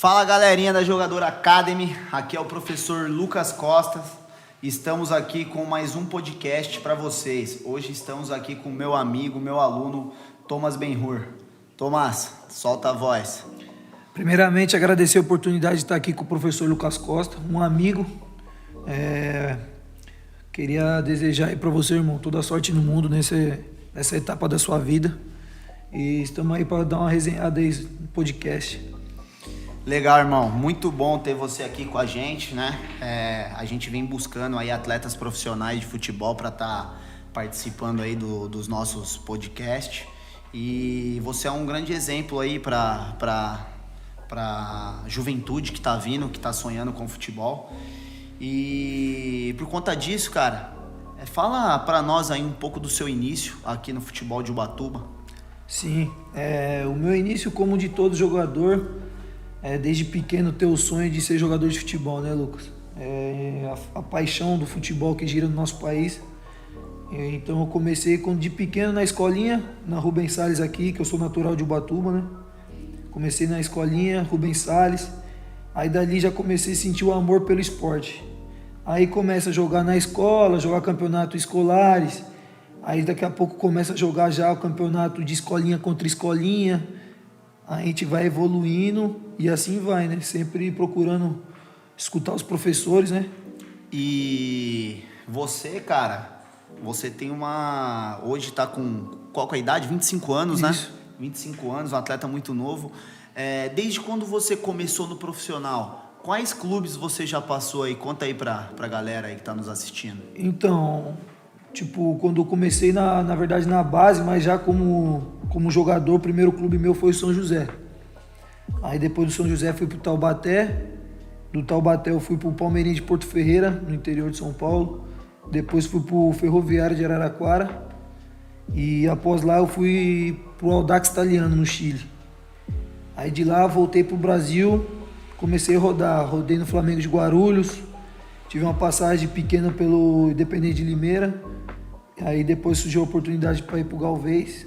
Fala galerinha da Jogador Academy, aqui é o professor Lucas Costa. Estamos aqui com mais um podcast para vocês. Hoje estamos aqui com meu amigo, meu aluno, Thomas Benhur. Thomas, solta a voz. Primeiramente, agradecer a oportunidade de estar aqui com o professor Lucas Costa, um amigo. Queria desejar aí para você, irmão, toda a sorte no mundo nessa etapa da sua vida. E estamos aí para dar uma resenhada aí no podcast. Legal, irmão. Muito bom ter você aqui com a gente, né? A gente vem buscando aí atletas profissionais de futebol para estar participando aí dos nossos podcasts. E você é um grande exemplo aí para juventude que tá vindo, que tá sonhando com futebol. E por conta disso, cara, fala para nós aí um pouco do seu início aqui no futebol de Ubatuba. Sim, o meu início, como de todo jogador, desde pequeno ter o sonho de ser jogador de futebol, né, Lucas? A paixão do futebol que gira no nosso país. Então eu comecei de pequeno na escolinha, na Rubens Salles aqui, que eu sou natural de Ubatuba, né? Comecei na escolinha, Rubens Salles. Aí dali já comecei a sentir o amor pelo esporte. Aí começa a jogar na escola, jogar campeonatos escolares. Aí daqui a pouco começa a jogar já o campeonato de escolinha contra escolinha. A gente vai evoluindo e assim vai, né? Sempre procurando escutar os professores, né? E você, cara, você tem hoje tá com qual que é a idade? 25 anos, Isso. Né? 25 anos, um atleta muito novo. Desde quando você começou no profissional, quais clubes você já passou aí? Conta aí pra galera aí que tá nos assistindo. Então, quando eu comecei na verdade na base, mas já como jogador, o primeiro clube meu foi o São José. Aí depois do São José fui pro Taubaté. Do Taubaté eu fui pro Palmeirinho de Porto Ferreira, no interior de São Paulo. Depois fui pro Ferroviário de Araraquara. E após lá eu fui pro Audax Italiano, no Chile. Aí de lá voltei pro Brasil, comecei a rodar. Rodei no Flamengo de Guarulhos. Tive uma passagem pequena pelo Independente de Limeira. Aí depois surgiu a oportunidade para ir pro Galvez.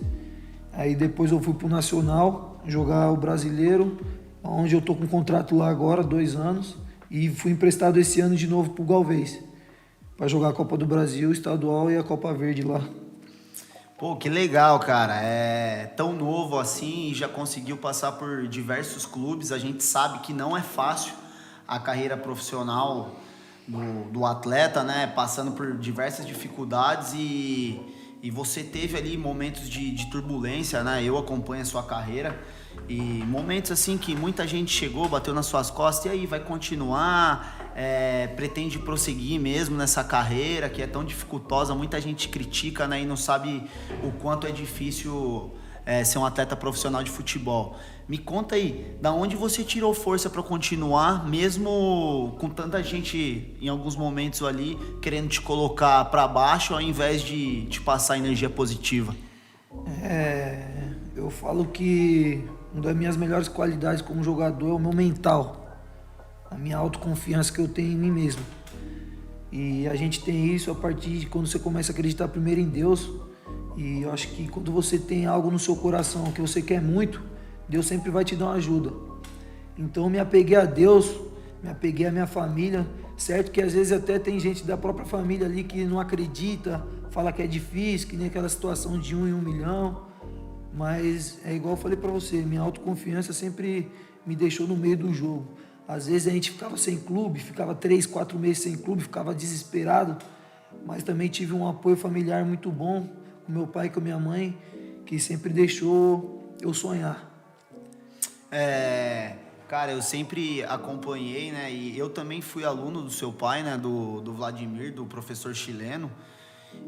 Aí depois eu fui pro Nacional, jogar o Brasileiro, onde eu tô com um contrato lá agora, 2 anos. E fui emprestado esse ano de novo pro Galvez, para jogar a Copa do Brasil, Estadual e a Copa Verde lá. Pô, que legal, cara. É tão novo assim e já conseguiu passar por diversos clubes. A gente sabe que não é fácil a carreira profissional do atleta, né? Passando por diversas dificuldades e você teve ali momentos de turbulência, né? Eu acompanho a sua carreira e momentos assim que muita gente chegou, bateu nas suas costas, e aí, vai continuar? Pretende prosseguir mesmo nessa carreira que é tão dificultosa? Muita gente critica, né? E não sabe o quanto é difícil ser um atleta profissional de futebol. Me conta aí, da onde você tirou força para continuar, mesmo com tanta gente em alguns momentos ali querendo te colocar para baixo, ao invés de te passar energia positiva? Eu falo que uma das minhas melhores qualidades como jogador é o meu mental, a minha autoconfiança que eu tenho em mim mesmo. E a gente tem isso a partir de quando você começa a acreditar primeiro em Deus. E eu acho que quando você tem algo no seu coração que você quer muito, Deus sempre vai te dar uma ajuda. Então eu me apeguei a Deus, me apeguei à minha família. Certo que às vezes até tem gente da própria família ali que não acredita, fala que é difícil, que nem aquela situação de 1 em 1 milhão. Mas é igual eu falei pra você, minha autoconfiança sempre me deixou no meio do jogo. Às vezes a gente ficava sem clube, ficava 3, 4 meses sem clube, ficava desesperado. Mas também tive um apoio familiar muito bom, com meu pai e com minha mãe, que sempre deixou eu sonhar. Cara, eu sempre acompanhei, né? E eu também fui aluno do seu pai, né? Do Vladimir, do professor chileno.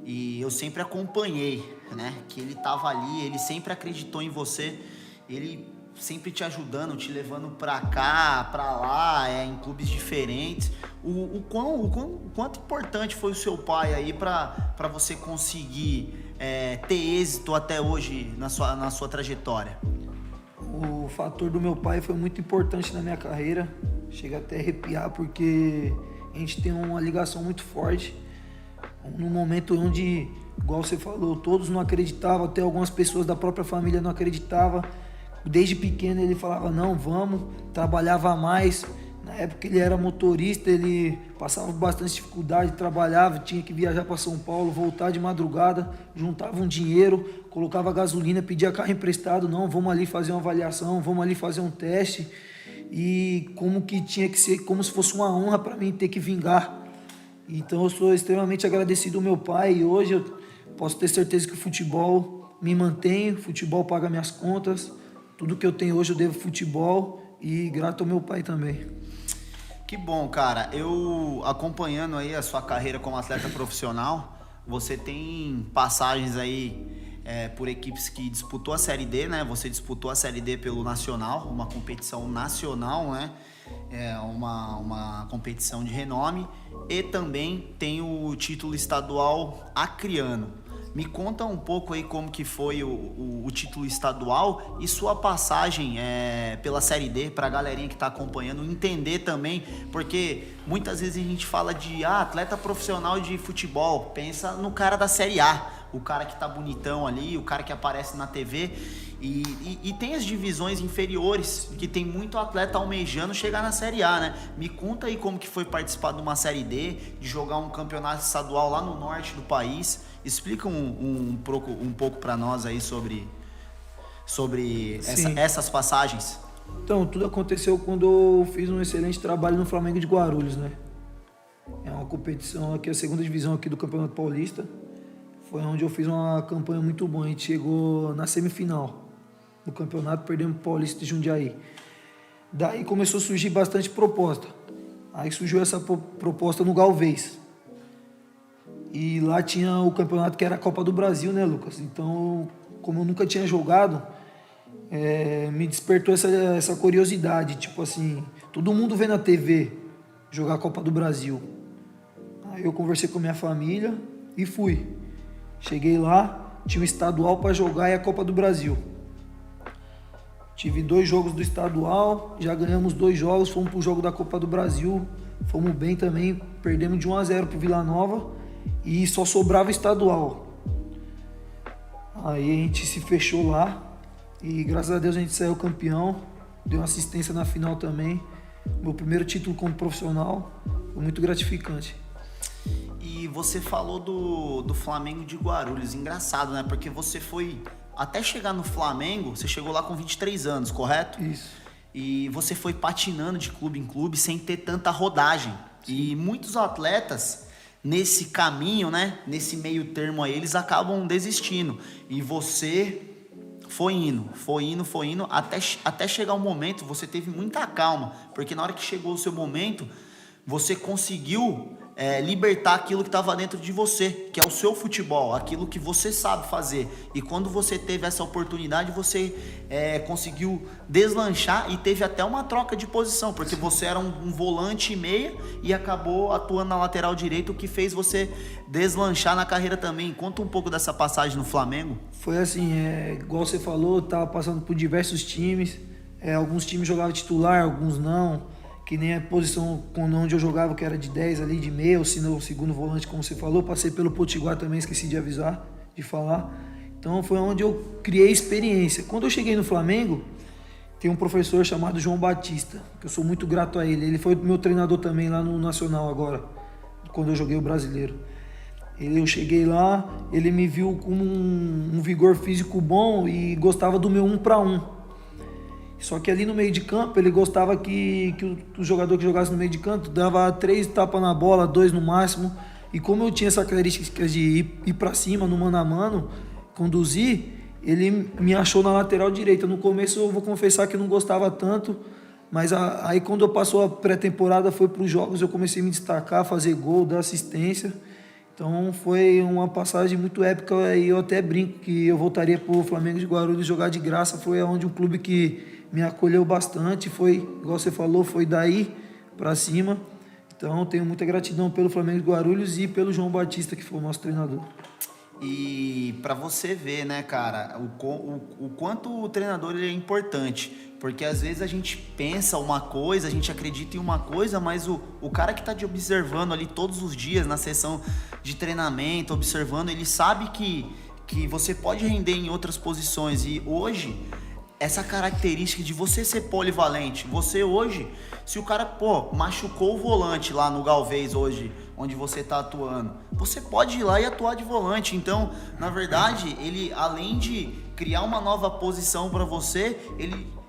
E eu sempre acompanhei, né? Que ele tava ali, ele sempre acreditou em você. Ele sempre te ajudando, te levando pra cá, pra lá, em clubes diferentes. O quanto importante foi o seu pai aí pra você conseguir ter êxito até hoje na sua trajetória? O fator do meu pai foi muito importante na minha carreira. Chega até a arrepiar porque a gente tem uma ligação muito forte. No momento onde, igual você falou, todos não acreditavam, até algumas pessoas da própria família não acreditavam Desde pequeno ele falava, não, vamos, trabalhava mais. Na época ele era motorista, ele passava bastante dificuldade, trabalhava, tinha que viajar para São Paulo, voltar de madrugada, juntava um dinheiro, colocava gasolina, pedia carro emprestado, não, vamos ali fazer uma avaliação, vamos ali fazer um teste. E como que tinha que ser, como se fosse uma honra para mim ter que vingar. Então eu sou extremamente agradecido ao meu pai e hoje eu posso ter certeza que o futebol me mantém, o futebol paga minhas contas, tudo que eu tenho hoje eu devo ao futebol e grato ao meu pai também. Que bom, cara. Eu acompanhando aí a sua carreira como atleta profissional, você tem passagens aí por equipes que disputou a Série D, né? Você disputou a Série D pelo Nacional, uma competição nacional, né? Uma competição de renome, e também tem o título estadual acreano. Me conta um pouco aí como que foi o título estadual e sua passagem pela Série D, para a galerinha que está acompanhando entender também, porque muitas vezes a gente fala de atleta profissional de futebol, pensa no cara da Série A, o cara que tá bonitão ali, o cara que aparece na TV, e tem as divisões inferiores, que tem muito atleta almejando chegar na Série A, né? Me conta aí como que foi participar de uma Série D, de jogar um campeonato estadual lá no norte do país. Explica um pouco para nós aí sobre essas passagens. Então, tudo aconteceu quando eu fiz um excelente trabalho no Flamengo de Guarulhos, né? É uma competição aqui, a segunda divisão aqui do Campeonato Paulista. Foi onde eu fiz uma campanha muito boa. A gente chegou na semifinal do campeonato, perdemos o Paulista de Jundiaí. Daí começou a surgir bastante proposta. Aí surgiu essa proposta no Galvez. E lá tinha o campeonato que era a Copa do Brasil, né, Lucas? Então, como eu nunca tinha jogado, me despertou essa curiosidade. Tipo assim, todo mundo vê na TV jogar a Copa do Brasil. Aí eu conversei com a minha família e fui. Cheguei lá, tinha um estadual para jogar e a Copa do Brasil. Tive 2 jogos do estadual, já ganhamos 2 jogos, fomos pro jogo da Copa do Brasil, fomos bem também, perdemos de 1-0 pro Vila Nova e só sobrava estadual. Aí a gente se fechou lá e graças a Deus a gente saiu campeão, deu uma assistência na final também. Meu primeiro título como profissional, foi muito gratificante. E você falou do Flamengo de Guarulhos, engraçado, né? Porque você foi, até chegar no Flamengo, você chegou lá com 23 anos, correto? Isso. E você foi patinando de clube em clube sem ter tanta rodagem. Sim. E muitos atletas, nesse caminho, né? Nesse meio termo aí, eles acabam desistindo. E você foi indo, até chegar um momento, você teve muita calma. Porque na hora que chegou o seu momento, você conseguiu libertar aquilo que estava dentro de você, que é o seu futebol, aquilo que você sabe fazer. E quando você teve essa oportunidade, você conseguiu deslanchar e teve até uma troca de posição, porque você era um volante e meia e acabou atuando na lateral direita, o que fez você deslanchar na carreira também. Conta um pouco dessa passagem no Flamengo. Foi assim, igual você falou, estava passando por diversos times, alguns times jogavam titular, alguns não. Que nem a posição onde eu jogava, que era de 10 ali, de meia, ou se não, o segundo volante, como você falou. Passei pelo Potiguar também, esqueci de avisar, de falar. Então foi onde eu criei experiência. Quando eu cheguei no Flamengo, tem um professor chamado João Batista, que eu sou muito grato a ele. Ele foi meu treinador também lá no Nacional agora, quando eu joguei o Brasileiro. Eu cheguei lá, ele me viu com um vigor físico bom e gostava do meu 1 para 1. Só que ali no meio de campo, ele gostava que o jogador que jogasse no meio de campo dava 3 tapas na bola, 2 no máximo. E como eu tinha essa característica de ir para cima, no mano a mano, conduzir, ele me achou na lateral direita. No começo eu vou confessar que não gostava tanto, mas aí quando eu passou a pré-temporada, foi para os jogos, eu comecei a me destacar, fazer gol, dar assistência. Então foi uma passagem muito épica e eu até brinco que eu voltaria para o Flamengo de Guarulhos jogar de graça. Foi onde um clube que me acolheu bastante, foi, igual você falou, foi daí para cima. Então tenho muita gratidão pelo Flamengo de Guarulhos e pelo João Batista, que foi o nosso treinador. E para você ver, né, cara, o quanto o treinador ele é importante, porque às vezes a gente pensa uma coisa, a gente acredita em uma coisa, mas o cara que tá te observando ali todos os dias na sessão de treinamento, observando, ele sabe que você pode render em outras posições. E hoje essa característica de você ser polivalente. Você hoje, se o cara, machucou o volante lá no Galvez hoje, onde você tá atuando, você pode ir lá e atuar de volante. Então, na verdade, ele, além de criar uma nova posição para você,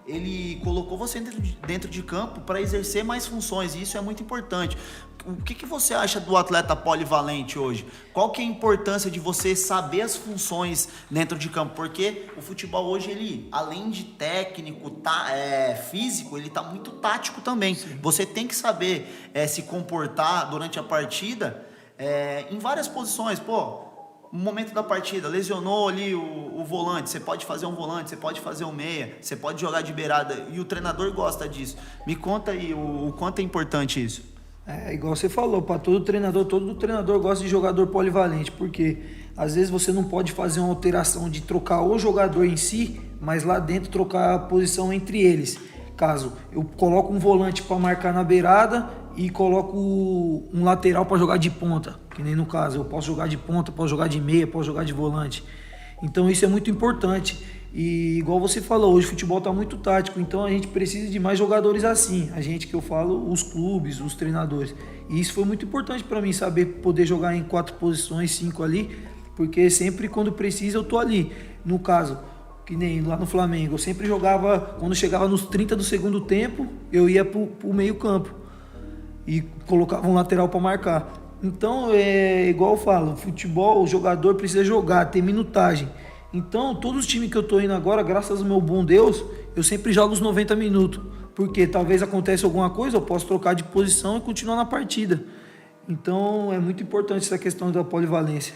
ele colocou você dentro de campo para exercer mais funções, e isso é muito importante. O que você acha do atleta polivalente hoje? Qual que é a importância de você saber as funções dentro de campo? Porque o futebol hoje, ele, além de técnico, físico, ele tá muito tático também. Sim. Você tem que saber se comportar durante a partida em várias posições. No momento da partida, lesionou ali o volante, você pode fazer um volante, você pode fazer um meia, você pode jogar de beirada, e o treinador gosta disso. Me conta aí o quanto é importante isso. Igual você falou, para todo treinador gosta de jogador polivalente, porque às vezes você não pode fazer uma alteração de trocar o jogador em si, mas lá dentro trocar a posição entre eles. Caso eu coloco um volante para marcar na beirada e coloco um lateral para jogar de ponta, que nem no caso, eu posso jogar de ponta, posso jogar de meia, posso jogar de volante. Então isso é muito importante. E igual você falou, hoje o futebol está muito tático, então a gente precisa de mais jogadores assim. A gente, que eu falo, os clubes, os treinadores. E isso foi muito importante para mim, saber poder jogar em 4 posições, 5 ali, porque sempre quando precisa eu tô ali. No caso, que nem lá no Flamengo, eu sempre jogava, quando chegava nos 30 do segundo tempo, eu ia pro meio campo e colocava um lateral para marcar. Então, igual eu falo, futebol, o jogador precisa jogar, ter minutagem. Então, todos os times que eu tô indo agora, graças ao meu bom Deus, eu sempre jogo os 90 minutos. Porque talvez aconteça alguma coisa, eu posso trocar de posição e continuar na partida. Então, é muito importante essa questão da polivalência.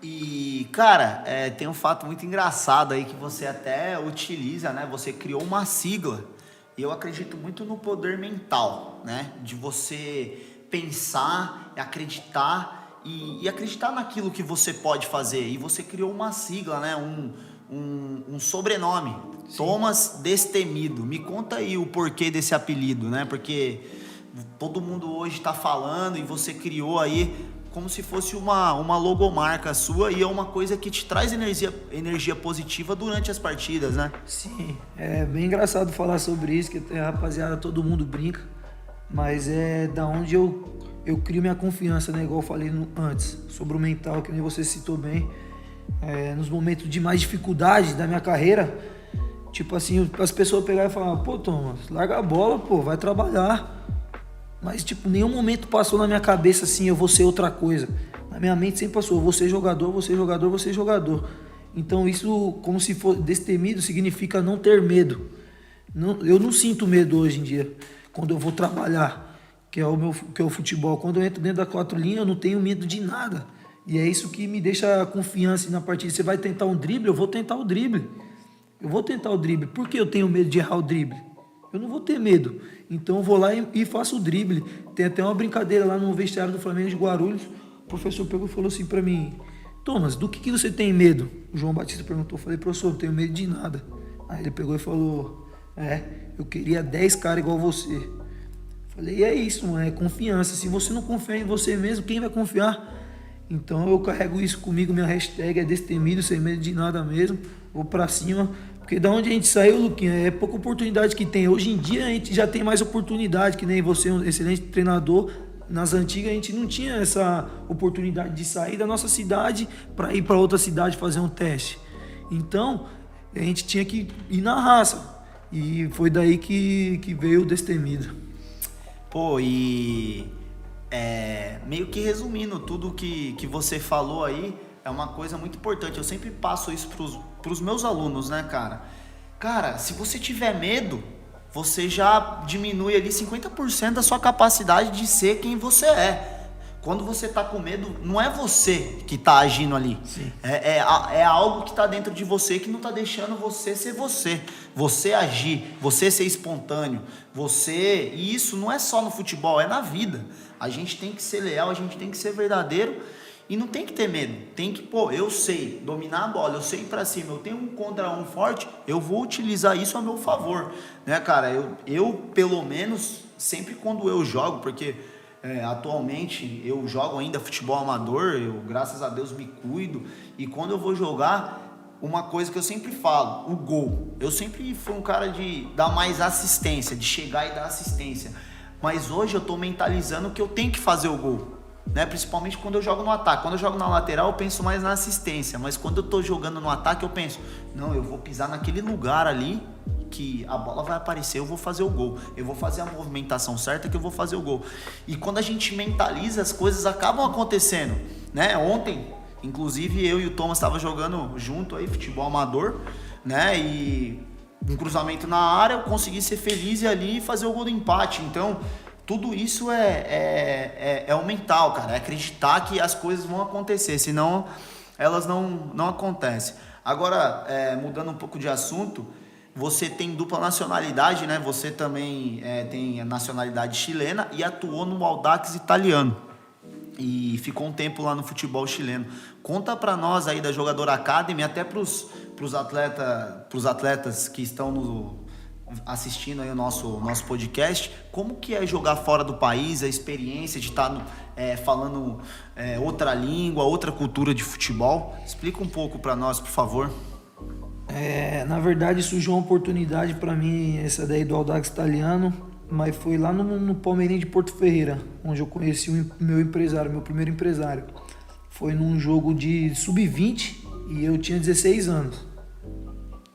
E, cara, tem um fato muito engraçado aí que você até utiliza, né? Você criou uma sigla. E eu acredito muito no poder mental, né? De você pensar, acreditar e acreditar naquilo que você pode fazer. E você criou uma sigla, né? Um sobrenome. Sim. Thomas Destemido. Me conta aí o porquê desse apelido, né? Porque todo mundo hoje está falando e você criou aí como se fosse uma logomarca sua, e é uma coisa que te traz energia positiva durante as partidas, né? Sim, é bem engraçado falar sobre isso, que a rapaziada, todo mundo brinca, mas é da onde eu crio minha confiança, né? Igual eu falei antes, sobre o mental, que nem você citou bem. Nos momentos de mais dificuldade da minha carreira, tipo assim, as pessoas pegarem e falar, pô, Thomas, larga a bola, pô, vai trabalhar. Mas, tipo, nenhum momento passou na minha cabeça assim, eu vou ser outra coisa. Na minha mente sempre passou, vou ser jogador, vou ser jogador, vou ser jogador. Então isso, como se fosse destemido, significa não ter medo. Eu não sinto medo hoje em dia, quando eu vou trabalhar, que é o futebol. Quando eu entro dentro da 4 linhas, eu não tenho medo de nada. E é isso que me deixa confiança na partida. Você vai tentar um drible, eu vou tentar o drible. Eu vou tentar o drible. Por que eu tenho medo de errar o drible? Eu não vou ter medo. Então eu vou lá e faço o drible. Tem até uma brincadeira lá no vestiário do Flamengo de Guarulhos. O professor pegou e falou assim pra mim, Thomas, do que você tem medo? O João Batista perguntou. Eu falei, professor, não tenho medo de nada. Aí ele pegou e falou, eu queria 10 caras igual você. Eu falei, é isso, mano, é confiança. Se você não confiar em você mesmo, quem vai confiar? Então eu carrego isso comigo, minha hashtag é destemido, sem medo de nada mesmo. Vou pra cima. Porque da onde a gente saiu, Luquinha, é pouca oportunidade que tem. Hoje em dia a gente já tem mais oportunidade, que nem você, um excelente treinador. Nas antigas a gente não tinha essa oportunidade de sair da nossa cidade para ir para outra cidade fazer um teste. Então a gente tinha que ir na raça. E foi daí que veio o Destemido. Pô, e meio que resumindo tudo que você falou aí, é uma coisa muito importante. Eu sempre passo isso pros meus alunos, né, cara? Cara, se você tiver medo, você já diminui ali 50% da sua capacidade de ser quem você é. Quando você tá com medo, não é você que tá agindo ali. Sim. É algo que tá dentro de você que não tá deixando você ser você. Você agir, você ser espontâneo. E isso não é só no futebol, é na vida. A gente tem que ser leal, a gente tem que ser verdadeiro. E não tem que ter medo, tem que, eu sei dominar a bola, eu sei ir pra cima, eu tenho um contra um forte, eu vou utilizar isso a meu favor, né, cara? Eu pelo menos, sempre quando eu jogo, porque atualmente eu jogo ainda futebol amador, eu, graças a Deus, me cuido, e quando eu vou jogar, uma coisa que eu sempre falo, o gol. Eu sempre fui um cara de dar mais assistência, de chegar e dar assistência. Mas hoje eu tô mentalizando que eu tenho que fazer o gol, né? Principalmente quando eu jogo no ataque. Quando eu jogo na lateral, eu penso mais na assistência. Mas quando eu tô jogando no ataque, eu penso, não, eu vou pisar naquele lugar ali que a bola vai aparecer, eu vou fazer o gol. Eu vou fazer a movimentação certa que eu vou fazer o gol. E quando a gente mentaliza, as coisas acabam acontecendo, né? Ontem, inclusive, eu e o Thomas estava jogando junto aí, futebol amador, né? E um cruzamento na área, eu consegui ser feliz e ali fazer o gol do empate. Então, tudo isso é o mental, cara. É acreditar que as coisas vão acontecer, senão elas não acontecem. Agora, mudando um pouco de assunto, você tem dupla nacionalidade, né? Você também tem a nacionalidade chilena e atuou no Audax italiano. E ficou um tempo lá no futebol chileno. Conta pra nós aí da Jogador Academy, até pros atletas que estão assistindo aí o nosso podcast, como que é jogar fora do país, a experiência de estar falando outra língua, outra cultura de futebol. Explica um pouco pra nós, por favor. Na verdade, surgiu uma oportunidade para mim, essa daí do Audax italiano, mas foi lá no Palmeirense de Porto Ferreira, onde eu conheci o meu empresário, meu primeiro empresário. Foi num jogo de sub-20 e eu tinha 16 anos.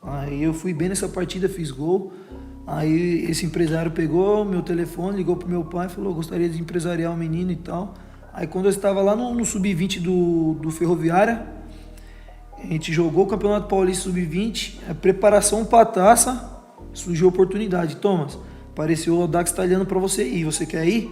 Aí eu fui bem nessa partida, fiz gol. Aí esse empresário pegou meu telefone, ligou pro meu pai e falou, gostaria de empresariar o menino e tal. Aí quando eu estava lá no sub-20 do Ferroviária, a gente jogou o Campeonato Paulista Sub-20, a preparação para a taça, surgiu a oportunidade. Thomas, apareceu o Audax italiano para você ir, você quer ir?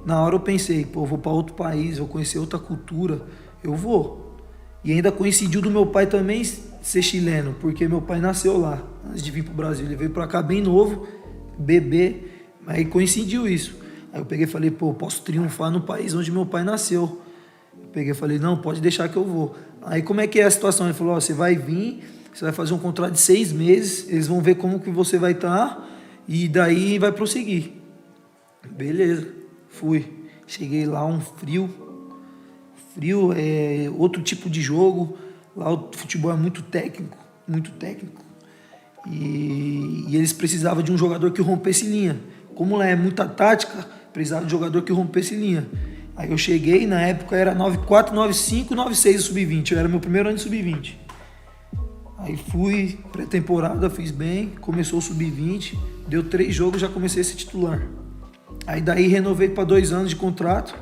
Na hora eu pensei, pô, eu vou para outro país, vou conhecer outra cultura, eu vou. E ainda coincidiu do meu pai também ser chileno, porque meu pai nasceu lá, antes de vir pro Brasil. Ele veio para cá bem novo, bebê, aí coincidiu isso. Aí eu peguei e falei, pô, posso triunfar no país onde meu pai nasceu. Eu peguei e falei, não, pode deixar que eu vou. Aí como é que é a situação? Ele falou, você vai vir, você vai fazer um contrato de 6 meses, eles vão ver como que você vai estar e daí vai prosseguir. Beleza, fui. Cheguei lá, um frio, outro tipo de jogo. Lá o futebol é muito técnico. E eles precisavam de um jogador que rompesse linha. Como lá é muita tática, precisava de um jogador que rompesse linha. Aí eu cheguei, na época era 94, 95, 96 sub-20. Eu era meu primeiro ano de sub-20. Aí fui, pré-temporada, fiz bem, começou o sub-20, deu 3 jogos, já comecei a ser titular. Aí daí renovei para 2 anos de contrato,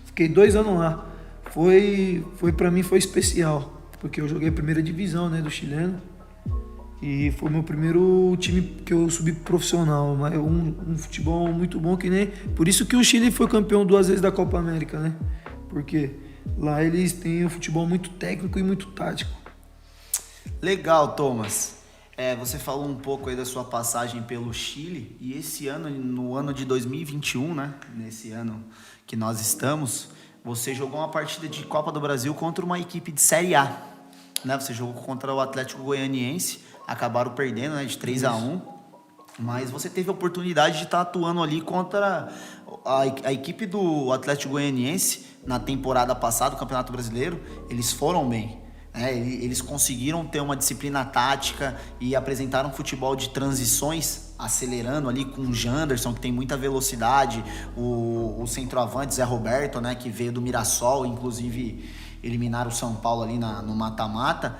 fiquei 2 anos lá. Pra mim foi especial, porque eu joguei a primeira divisão, né, do chileno. E foi meu primeiro time que eu subi profissional, mas um futebol muito bom que nem... Por isso que o Chile foi campeão 2 vezes da Copa América, né? Porque lá eles têm um futebol muito técnico e muito tático. Legal, Thomas. Você falou um pouco aí da sua passagem pelo Chile e esse ano, no ano de 2021, né? Nesse ano que nós estamos, você jogou uma partida de Copa do Brasil contra uma equipe de Série A, né? Você jogou contra o Atlético Goianiense. Acabaram perdendo, né, de 3-1, mas você teve a oportunidade de estar atuando ali contra a equipe do Atlético Goianiense na temporada passada, o Campeonato Brasileiro. Eles foram bem, né? Eles conseguiram ter uma disciplina tática e apresentaram um futebol de transições, acelerando ali com o Janderson, que tem muita velocidade, o centroavante Zé Roberto, né, que veio do Mirassol, inclusive eliminaram o São Paulo ali no mata-mata.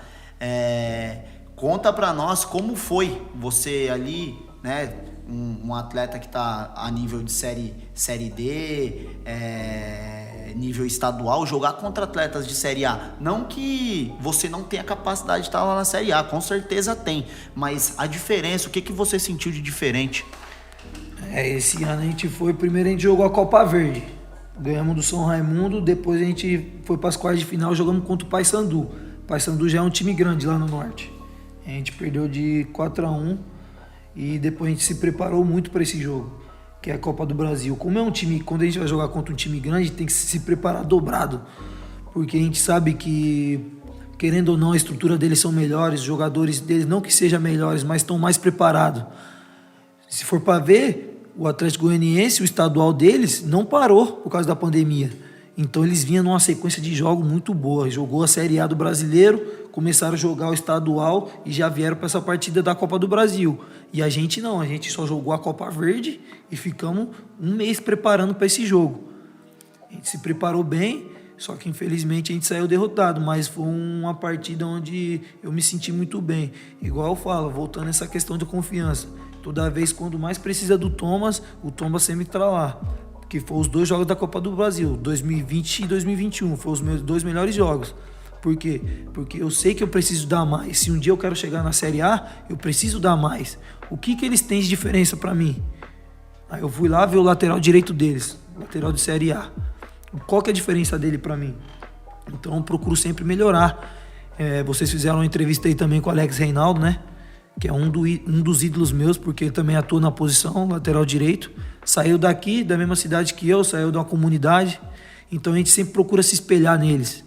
Conta pra nós como foi você ali, né, um atleta que tá a nível de série D, nível estadual, jogar contra atletas de Série A. Não que você não tenha capacidade de estar lá na Série A, com certeza tem, mas a diferença, o que você sentiu de diferente? Esse ano primeiro a gente jogou a Copa Verde, ganhamos do São Raimundo, depois a gente foi para as quartas de final, jogamos contra o Paysandu. O Paysandu já é um time grande lá no norte. A gente perdeu de 4-1 e depois a gente se preparou muito para esse jogo, que é a Copa do Brasil. Como é um time, quando a gente vai jogar contra um time grande, tem que se preparar dobrado, porque a gente sabe que, querendo ou não, a estrutura deles são melhores, os jogadores deles não que sejam melhores, mas estão mais preparados. Se for para ver, o Atlético Goianiense, o estadual deles, não parou por causa da pandemia. Então eles vinham numa sequência de jogos muito boa. Jogou a Série A do Brasileiro, começaram a jogar o estadual e já vieram para essa partida da Copa do Brasil. E a gente não, a gente só jogou a Copa Verde e ficamos um mês preparando para esse jogo. A gente se preparou bem, só que infelizmente a gente saiu derrotado, mas foi uma partida onde eu me senti muito bem. Igual eu falo, voltando a essa questão de confiança. Toda vez quando mais precisa do Thomas, o Thomas sempre está lá. Que foram os 2 jogos da Copa do Brasil, 2020 e 2021, foram os meus 2 melhores jogos. Por quê? Porque eu sei que eu preciso dar mais. Se um dia eu quero chegar na Série A, eu preciso dar mais. O que eles têm de diferença para mim? Aí eu fui lá ver o lateral direito deles, lateral de Série A. Qual que é a diferença dele para mim? Então eu procuro sempre melhorar. Vocês fizeram uma entrevista aí também com o Alex Reinaldo, né? Que é um dos ídolos meus, porque ele também atua na posição, lateral direito. Saiu daqui, da mesma cidade que eu, saiu de uma comunidade. Então a gente sempre procura se espelhar neles.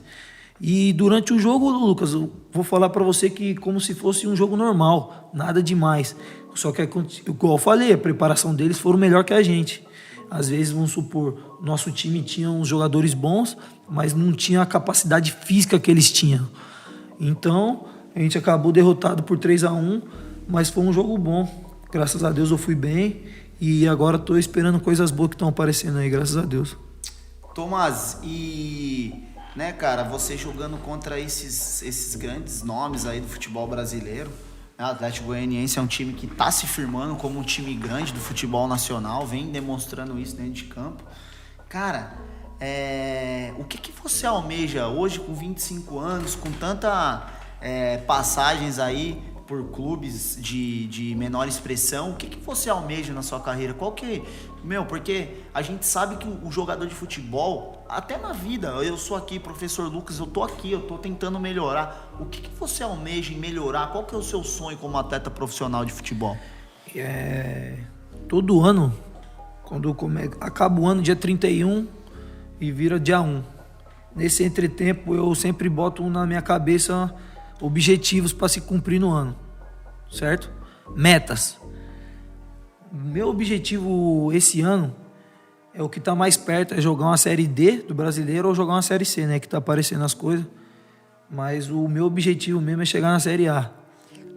E durante o jogo, Lucas, eu vou falar para você que como se fosse um jogo normal, nada demais. Só que, igual eu falei, a preparação deles foram melhor que a gente. Às vezes, vamos supor, nosso time tinha uns jogadores bons, mas não tinha a capacidade física que eles tinham. Então, a gente acabou derrotado por 3-1, mas foi um jogo bom. Graças a Deus eu fui bem e agora estou esperando coisas boas que estão aparecendo aí, graças a Deus. Tomás, e... né, cara, você jogando contra esses grandes nomes aí do futebol brasileiro, né? O Atlético Goianiense é um time que está se firmando como um time grande do futebol nacional, vem demonstrando isso dentro de campo. Cara, o que você almeja hoje com 25 anos, com tanta passagens aí por clubes de menor expressão? O que você almeja na sua carreira? Porque a gente sabe que o jogador de futebol, até na vida, eu sou aqui, professor Lucas, eu tô tentando melhorar. O que você almeja em melhorar? Qual que é o seu sonho como atleta profissional de futebol? Todo ano, quando acaba o ano, dia 31 e vira dia 1. Nesse entretempo, eu sempre boto na minha cabeça objetivos para se cumprir no ano, certo? Metas. Meu objetivo esse ano é o que está mais perto, é jogar uma Série D do Brasileiro ou jogar uma Série C, né? Que está aparecendo as coisas. Mas o meu objetivo mesmo é chegar na Série A.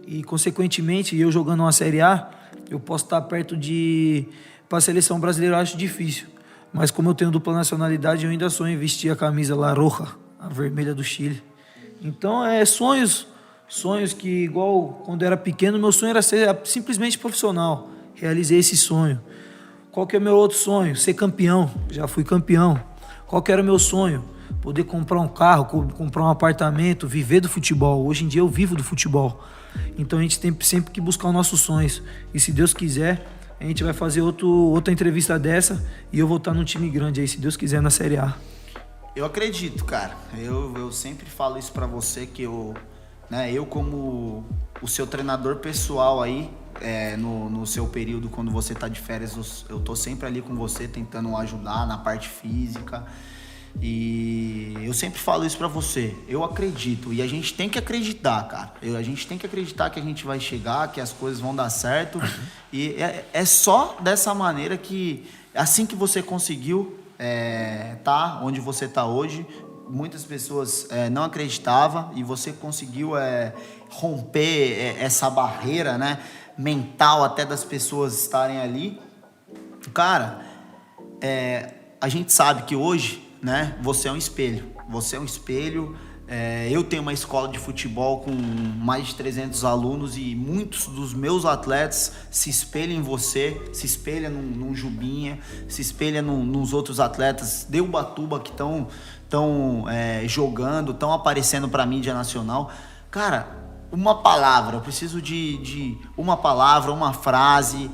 E, consequentemente, eu jogando uma Série A, eu posso estar perto para a seleção brasileira, eu acho difícil. Mas como eu tenho dupla nacionalidade, eu ainda sonho em vestir a camisa La Roja, a vermelha do Chile. Então, sonhos que, igual quando eu era pequeno, meu sonho era ser simplesmente profissional. Realizei esse sonho. Qual que é o meu outro sonho? Ser campeão. Já fui campeão. Qual que era o meu sonho? Poder comprar um carro, comprar um apartamento, viver do futebol. Hoje em dia eu vivo do futebol. Então a gente tem sempre que buscar os nossos sonhos. E se Deus quiser, a gente vai fazer outra entrevista dessa e eu vou estar num time grande aí, se Deus quiser, na Série A. Eu acredito, cara. Eu sempre falo isso pra você, que eu como o seu treinador pessoal aí, no seu período, quando você tá de férias, eu tô sempre ali com você, tentando ajudar na parte física. E eu sempre falo isso pra você. Eu acredito. E a gente tem que acreditar, cara. A gente tem que acreditar que a gente vai chegar, que as coisas vão dar certo. E é só dessa maneira que, assim que você conseguiu tá onde você tá hoje, muitas pessoas não acreditavam e você conseguiu romper essa barreira, né, mental até das pessoas estarem ali. Cara, a gente sabe que hoje, né, você é um espelho. Você é um espelho. Eu tenho uma escola de futebol com mais de 300 alunos e muitos dos meus atletas se espelham em você, se espelham num Jubinha, se espelham nos outros atletas de Ubatuba que estão jogando, estão aparecendo para a mídia nacional. Cara, uma palavra, eu preciso de uma palavra, uma frase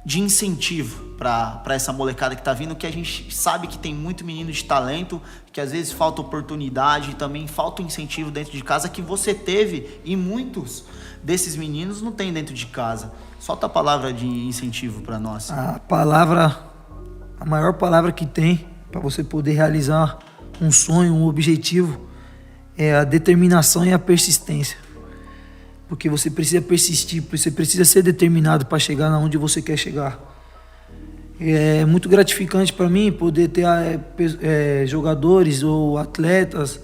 de incentivo para essa molecada que tá vindo, que a gente sabe que tem muito menino de talento, que às vezes falta oportunidade e também falta incentivo dentro de casa, que você teve e muitos desses meninos não tem dentro de casa. Solta a palavra de incentivo para nós. A maior palavra que tem para você poder realizar um sonho, um objetivo, é a determinação e a persistência. Porque você precisa persistir, você precisa ser determinado para chegar onde você quer chegar. É muito gratificante para mim poder ter jogadores ou atletas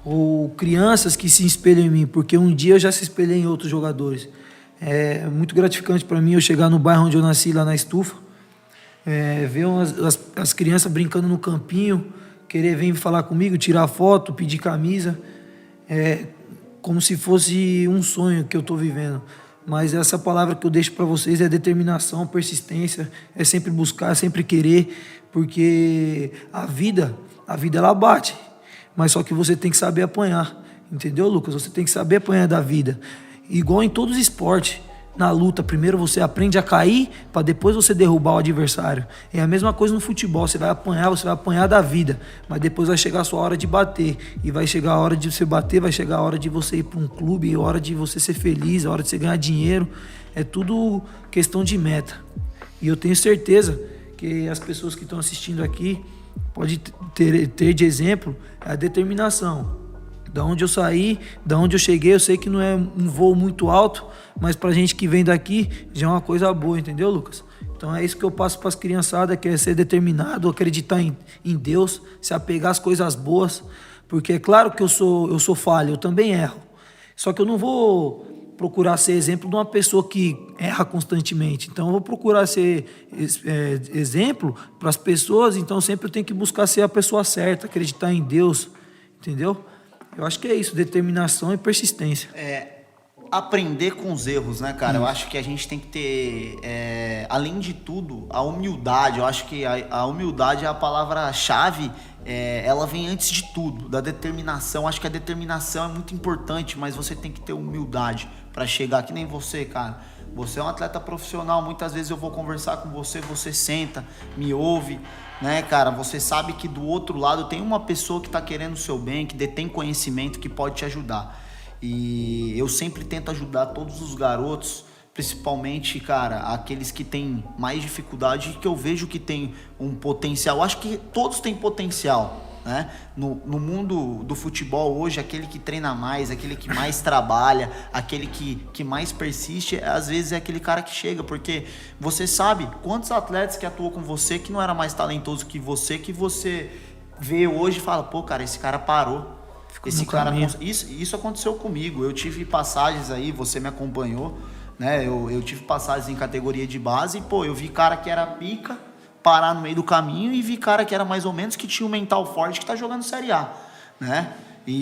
ou crianças que se espelham em mim, porque um dia eu já se espelhei em outros jogadores. É muito gratificante para mim eu chegar no bairro onde eu nasci, lá na Estufa, ver as crianças brincando no campinho, querer vir falar comigo, tirar foto, pedir camisa, como se fosse um sonho que eu estou vivendo. Mas essa palavra que eu deixo para vocês é determinação, persistência, é sempre buscar, é sempre querer, porque a vida ela bate, mas só que você tem que saber apanhar, entendeu, Lucas? Você tem que saber apanhar da vida, igual em todos os esportes. Na luta, primeiro você aprende a cair para depois você derrubar o adversário. É a mesma coisa no futebol, você vai apanhar da vida, mas depois vai chegar a sua hora de bater. E vai chegar a hora de você bater, vai chegar a hora de você ir para um clube, a hora de você ser feliz, a hora de você ganhar dinheiro. É tudo questão de meta. E eu tenho certeza que as pessoas que estão assistindo aqui podem ter de exemplo a determinação. Da onde eu saí, da onde eu cheguei, eu sei que não é um voo muito alto, mas pra gente que vem daqui já é uma coisa boa, entendeu, Lucas? Então é isso que eu passo pras criançadas, que é ser determinado, acreditar em Deus, se apegar às coisas boas, porque é claro que eu sou falho, eu também erro. Só que eu não vou procurar ser exemplo de uma pessoa que erra constantemente. Então eu vou procurar ser exemplo para as pessoas, então sempre eu tenho que buscar ser a pessoa certa, acreditar em Deus, entendeu? Eu acho que é isso, determinação e persistência. Aprender com os erros, né, cara? Eu acho que a gente tem que ter, além de tudo, a humildade. Eu acho que a humildade é a palavra-chave, ela vem antes de tudo, da determinação. Acho que a determinação é muito importante, mas você tem que ter humildade para chegar, que nem você, cara. Você é um atleta profissional, muitas vezes eu vou conversar com você, você senta, me ouve, né, cara? Você sabe que do outro lado tem uma pessoa que tá querendo o seu bem, que detém conhecimento, que pode te ajudar. E eu sempre tento ajudar todos os garotos, principalmente, cara, aqueles que têm mais dificuldade, que eu vejo que tem um potencial. Eu acho que todos têm potencial, né? No mundo do futebol hoje, aquele que treina mais, aquele que mais trabalha, aquele que mais persiste, às vezes é aquele cara que chega, porque você sabe quantos atletas que atuou com você que não era mais talentoso que você vê hoje e fala, pô, cara, esse cara parou. Esse cara, isso aconteceu comigo. Eu tive passagens aí, você me acompanhou, né? Eu tive passagens em categoria de base e, pô, eu vi cara que era pica parar no meio do caminho e vi cara que era mais ou menos, que tinha um mental forte, que tá jogando Série A, né?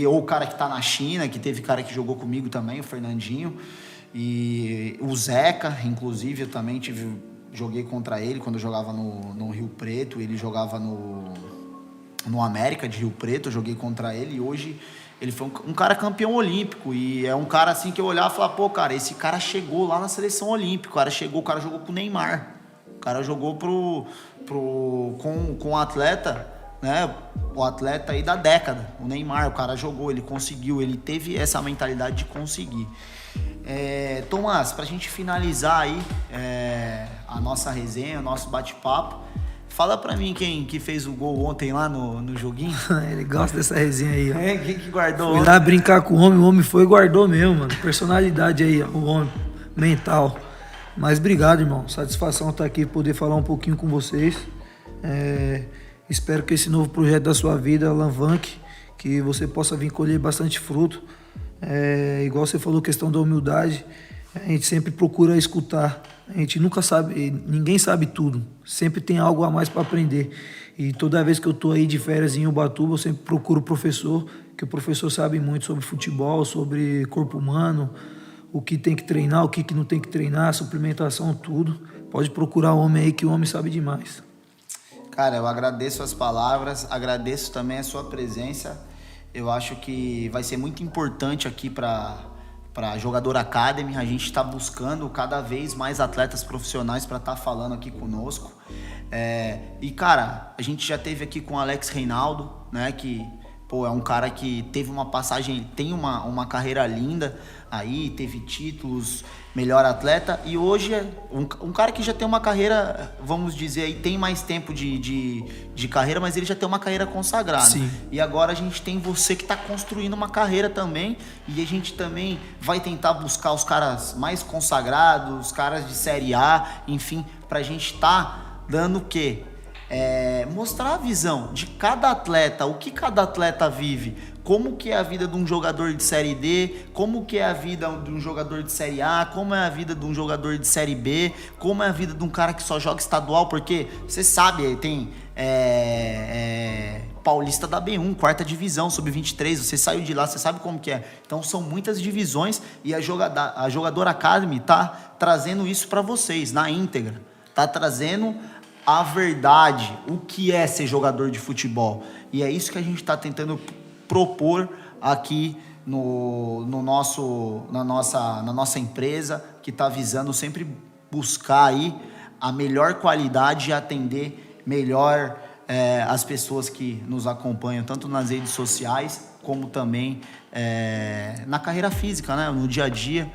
Ou o cara que tá na China, que teve cara que jogou comigo também, o Fernandinho, e o Zeca, inclusive, eu também joguei contra ele quando eu jogava no Rio Preto, ele jogava no América de Rio Preto, eu joguei contra ele e hoje ele foi um cara campeão olímpico e é um cara assim que eu olhava e falava, pô, cara, esse cara chegou lá na seleção olímpica, o cara jogou com o Neymar, o cara jogou com o atleta, né, o atleta aí da década, o Neymar, o cara jogou, ele conseguiu, ele teve essa mentalidade de conseguir. Tomás, pra gente finalizar aí a nossa resenha, o nosso bate-papo, fala pra mim quem que fez o gol ontem lá no joguinho. Ele gosta dessa resenha aí, ó. Quem que guardou? Fui lá brincar com o homem foi e guardou mesmo, mano. Personalidade aí, ó, o homem, mental. Mas obrigado, irmão. Satisfação estar aqui, poder falar um pouquinho com vocês. Espero que esse novo projeto da sua vida alavanque, que você possa vir colher bastante fruto. Igual você falou, questão da humildade, a gente sempre procura escutar. A gente nunca sabe, ninguém sabe tudo. Sempre tem algo a mais para aprender. E toda vez que eu tô aí de férias em Ubatuba, eu sempre procuro o professor, que o professor sabe muito sobre futebol, sobre corpo humano, o que tem que treinar, o que não tem que treinar, suplementação, tudo. Pode procurar o homem aí, que o homem sabe demais. Cara, eu agradeço as palavras, agradeço também a sua presença. Eu acho que vai ser muito importante aqui para Jogador Academy. A gente está buscando cada vez mais atletas profissionais para estar falando aqui conosco. E, cara, a gente já teve aqui com o Alex Reinaldo, né, que, pô, é um cara que teve uma passagem, tem uma carreira linda aí, teve títulos, melhor atleta, e hoje é um cara que já tem uma carreira, vamos dizer aí, tem mais tempo de carreira, mas ele já tem uma carreira consagrada. Sim. E agora a gente tem você que está construindo uma carreira também, e a gente também vai tentar buscar os caras mais consagrados, os caras de Série A, enfim, pra gente estar dando o quê? mostrar a visão de cada atleta, o que cada atleta vive, como que é a vida de um jogador de Série D, como que é a vida de um jogador de Série A, como é a vida de um jogador de Série B, como é a vida de um cara que só joga estadual, porque você sabe, tem Paulista da B1, quarta divisão, sub-23, você saiu de lá, você sabe como que é. Então são muitas divisões e a Jogador Academy tá trazendo isso para vocês, na íntegra, tá trazendo a verdade, o que é ser jogador de futebol. E é isso que a gente está tentando propor aqui na nossa empresa, que está visando sempre buscar aí a melhor qualidade e atender melhor as pessoas que nos acompanham, tanto nas redes sociais, como também na carreira física, né? No dia a dia.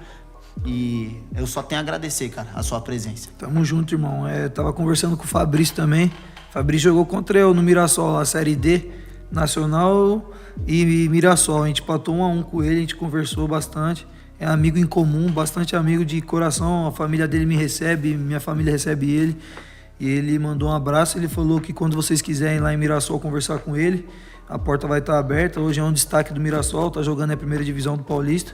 E eu só tenho a agradecer, cara, a sua presença. Tamo junto, irmão. Tava conversando com o Fabrício também. O Fabrício jogou contra eu no Mirassol, a Série D, Nacional e Mirassol. A gente empatou 1-1 com ele, a gente conversou bastante. É amigo em comum, bastante amigo de coração. A família dele me recebe, minha família recebe ele. E ele mandou um abraço. Ele falou que quando vocês quiserem ir lá em Mirassol conversar com ele, a porta vai estar aberta. Hoje é um destaque do Mirassol, tá jogando na primeira divisão do Paulista.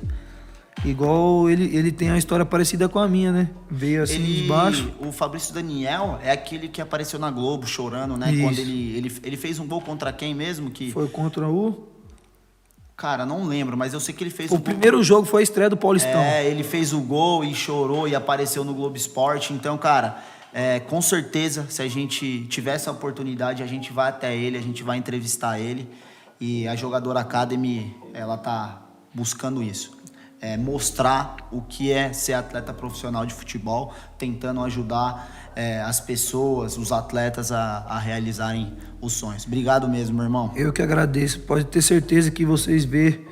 Igual ele tem uma história parecida com a minha, né? Veio assim de baixo. O Fabrício Daniel é aquele que apareceu na Globo chorando, né? Isso. Quando ele fez um gol contra quem mesmo? Foi contra o... Cara, não lembro, mas eu sei que ele fez o primeiro jogo foi a estreia do Paulistão. Ele fez o gol e chorou e apareceu no Globo Esporte. Então, cara, com certeza, se a gente tiver essa oportunidade, a gente vai até ele, a gente vai entrevistar ele. E a Jogador Academy, ela tá buscando isso. Mostrar o que é ser atleta profissional de futebol, tentando ajudar as pessoas, os atletas a realizarem os sonhos. Obrigado mesmo, meu irmão. Eu que agradeço. Pode ter certeza que vocês vê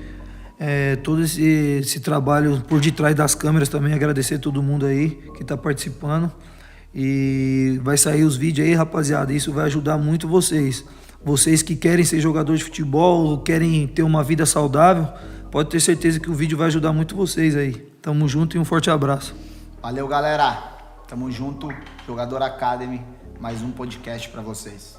todo esse trabalho por detrás das câmeras também. Agradecer a todo mundo aí que está participando. E vai sair os vídeos aí, rapaziada. Isso vai ajudar muito vocês. Vocês que querem ser jogador de futebol, querem ter uma vida saudável, pode ter certeza que o vídeo vai ajudar muito vocês aí. Tamo junto e um forte abraço. Valeu, galera. Tamo junto. Jogador Academy, mais um podcast pra vocês.